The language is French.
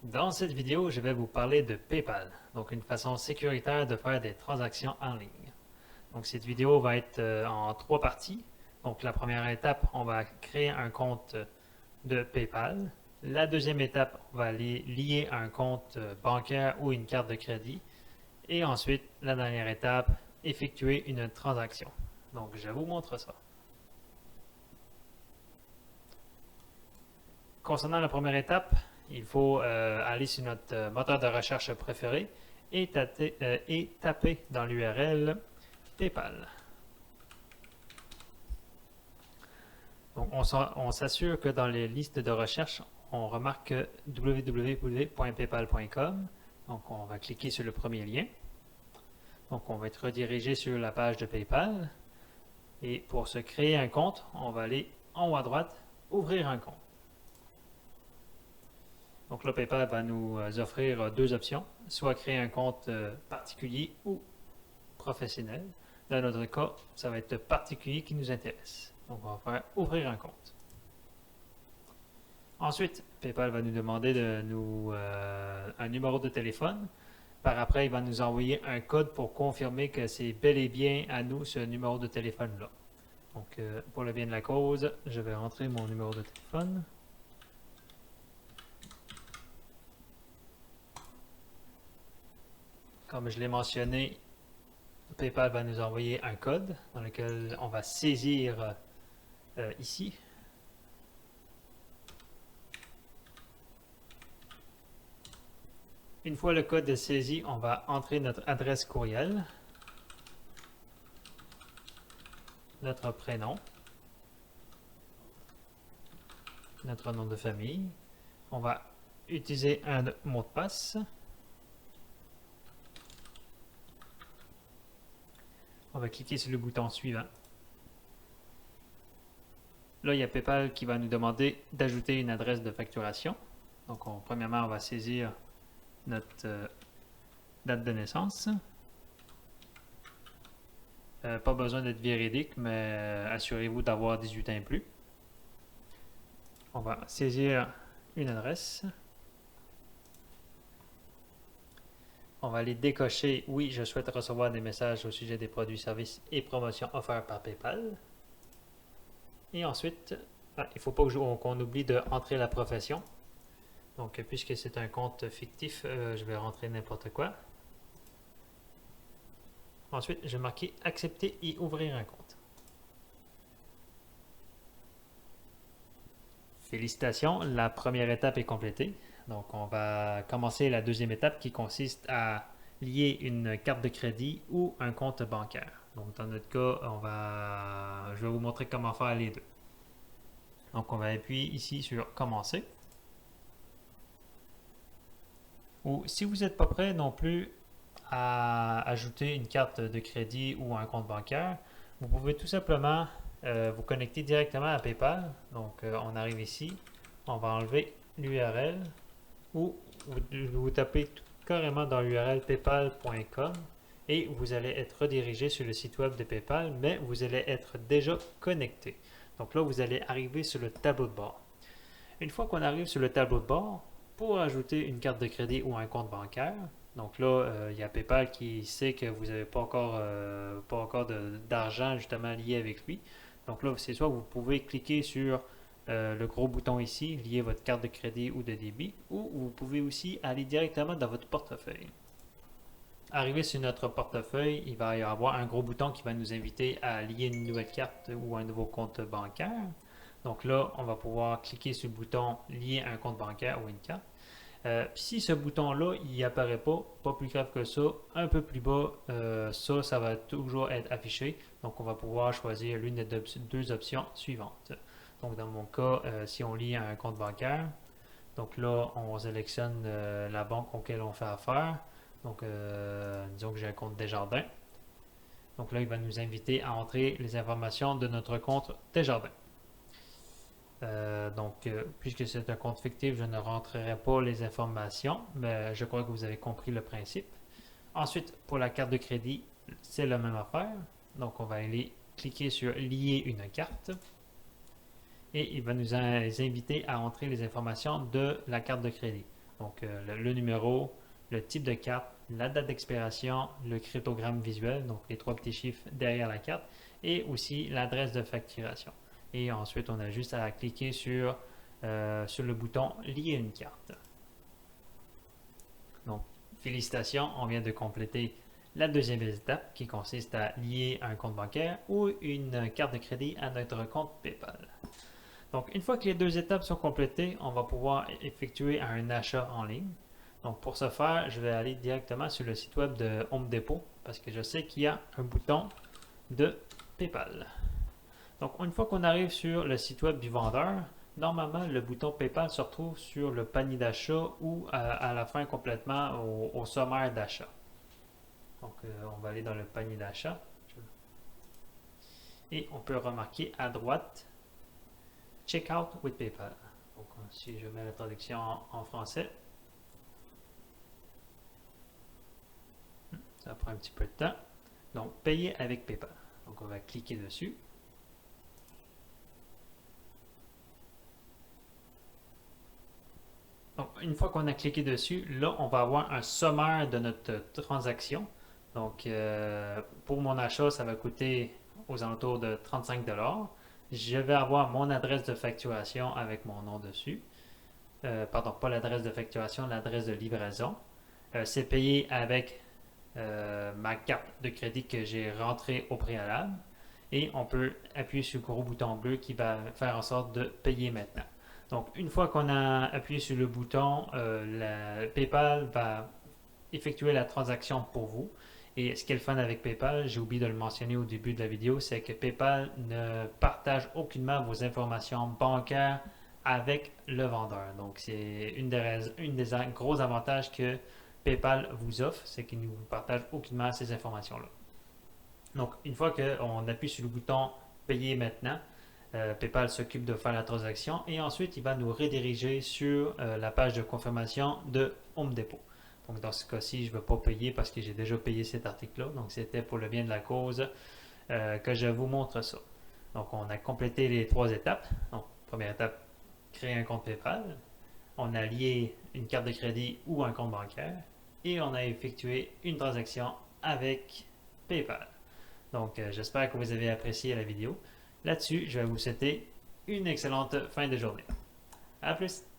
Dans cette vidéo, je vais vous parler de PayPal, donc une façon sécuritaire de faire des transactions en ligne. Donc cette vidéo va être en trois parties. Donc la première étape, on va créer un compte de PayPal. La deuxième étape, on va lier un compte bancaire ou une carte de crédit. Et ensuite, la dernière étape, effectuer une transaction. Donc je vous montre ça. Concernant la première étape, il faut aller sur notre moteur de recherche préféré et taper dans l'URL PayPal. Donc, on s'assure que dans les listes de recherche, on remarque www.paypal.com. Donc, on va cliquer sur le premier lien. Donc, on va être redirigé sur la page de PayPal. Et pour se créer un compte, on va aller en haut à droite, ouvrir un compte. Donc là, PayPal va nous offrir deux options, soit créer un compte particulier ou professionnel. Dans notre cas, ça va être particulier qui nous intéresse. Donc on va faire ouvrir un compte. Ensuite, PayPal va nous demander un numéro de téléphone. Par après, il va nous envoyer un code pour confirmer que c'est bel et bien à nous ce numéro de téléphone-là. Donc pour le bien de la cause, je vais rentrer mon numéro de téléphone. Comme je l'ai mentionné, PayPal va nous envoyer un code dans lequel on va saisir ici. Une fois le code est saisi, on va entrer notre adresse courriel, notre prénom, notre nom de famille. On va utiliser un mot de passe. On va cliquer sur le bouton suivant. Là, il y a PayPal qui va nous demander d'ajouter une adresse de facturation. Donc, premièrement, on va saisir notre date de naissance. Pas besoin d'être véridique, mais assurez-vous d'avoir 18 ans et plus. On va saisir une adresse. On va aller décocher oui, je souhaite recevoir des messages au sujet des produits, services et promotions offerts par PayPal. Et ensuite, il ne faut pas qu'on oublie de entrer la profession. Donc, puisque c'est un compte fictif, je vais rentrer n'importe quoi. Ensuite, je vais marquer accepter et ouvrir un compte. Félicitations, la première étape est complétée. Donc, on va commencer la deuxième étape qui consiste à lier une carte de crédit ou un compte bancaire. Donc, dans notre cas, je vais vous montrer comment faire les deux. Donc, on va appuyer ici sur commencer. Ou si vous n'êtes pas prêt non plus à ajouter une carte de crédit ou un compte bancaire, vous pouvez tout simplement vous connecter directement à PayPal. Donc, on arrive ici, on va enlever l'URL ou vous tapez carrément dans l'URL paypal.com et vous allez être redirigé sur le site web de PayPal, mais vous allez être déjà connecté. Donc là, vous allez arriver sur le tableau de bord. Une fois qu'on arrive sur le tableau de bord, pour ajouter une carte de crédit ou un compte bancaire, donc là, il y a PayPal qui sait que vous n'avez pas encore d'argent justement lié avec lui. Donc là, c'est soit vous pouvez cliquer sur le gros bouton ici, lier votre carte de crédit ou de débit, ou vous pouvez aussi aller directement dans votre portefeuille. Arrivé sur notre portefeuille, il va y avoir un gros bouton qui va nous inviter à lier une nouvelle carte ou un nouveau compte bancaire. Donc là, on va pouvoir cliquer sur le bouton lier un compte bancaire ou une carte. Si ce bouton-là, il n'apparaît pas plus grave que ça, un peu plus bas, ça va toujours être affiché. Donc on va pouvoir choisir l'une des deux options suivantes. Donc dans mon cas, si on lie un compte bancaire, donc là, on sélectionne la banque auquel on fait affaire. Donc, disons que j'ai un compte Desjardins. Donc là, il va nous inviter à entrer les informations de notre compte Desjardins. Puisque c'est un compte fictif, je ne rentrerai pas les informations, mais je crois que vous avez compris le principe. Ensuite, pour la carte de crédit, c'est la même affaire. Donc, on va aller cliquer sur lier une carte et il va nous inviter à entrer les informations de la carte de crédit. Donc, le numéro, le type de carte, la date d'expiration, le cryptogramme visuel, donc les trois petits chiffres derrière la carte, et aussi l'adresse de facturation. Et ensuite, on a juste à cliquer sur le bouton Lier une carte. Donc, félicitations, on vient de compléter la deuxième étape qui consiste à lier un compte bancaire ou une carte de crédit à notre compte PayPal. Donc, une fois que les deux étapes sont complétées, on va pouvoir effectuer un achat en ligne. Donc, pour ce faire, je vais aller directement sur le site web de Home Depot parce que je sais qu'il y a un bouton de PayPal. Donc, une fois qu'on arrive sur le site web du vendeur, normalement, le bouton PayPal se retrouve sur le panier d'achat ou à la fin complètement au sommaire d'achat. Donc, on va aller dans le panier d'achat et on peut remarquer à droite Checkout with PayPal. Donc, si je mets la traduction en français, ça prend un petit peu de temps. Donc, payer avec PayPal. Donc, on va cliquer dessus. Donc, une fois qu'on a cliqué dessus, là, on va avoir un sommaire de notre transaction. Donc, pour mon achat, ça va coûter aux alentours de 35 $. Je vais avoir mon adresse de facturation avec mon nom dessus. Pardon, pas l'adresse de facturation, l'adresse de livraison. C'est payé avec ma carte de crédit que j'ai rentrée au préalable. Et on peut appuyer sur le gros bouton bleu qui va faire en sorte de payer maintenant. Donc, une fois qu'on a appuyé sur le bouton, PayPal va effectuer la transaction pour vous. Et ce qui est le fun avec PayPal, j'ai oublié de le mentionner au début de la vidéo, c'est que PayPal ne partage aucunement vos informations bancaires avec le vendeur. Donc, c'est une des gros avantages que PayPal vous offre, c'est qu'il ne vous partage aucunement ces informations-là. Donc, une fois qu'on appuie sur le bouton Payer maintenant, PayPal s'occupe de faire la transaction et ensuite il va nous rediriger sur la page de confirmation de Home Depot. Donc, dans ce cas-ci, je ne veux pas payer parce que j'ai déjà payé cet article-là. Donc, c'était pour le bien de la cause que je vous montre ça. Donc, on a complété les trois étapes. Donc, première étape, créer un compte PayPal. On a lié une carte de crédit ou un compte bancaire. Et on a effectué une transaction avec PayPal. Donc, j'espère que vous avez apprécié la vidéo. Là-dessus, je vais vous souhaiter une excellente fin de journée. À plus!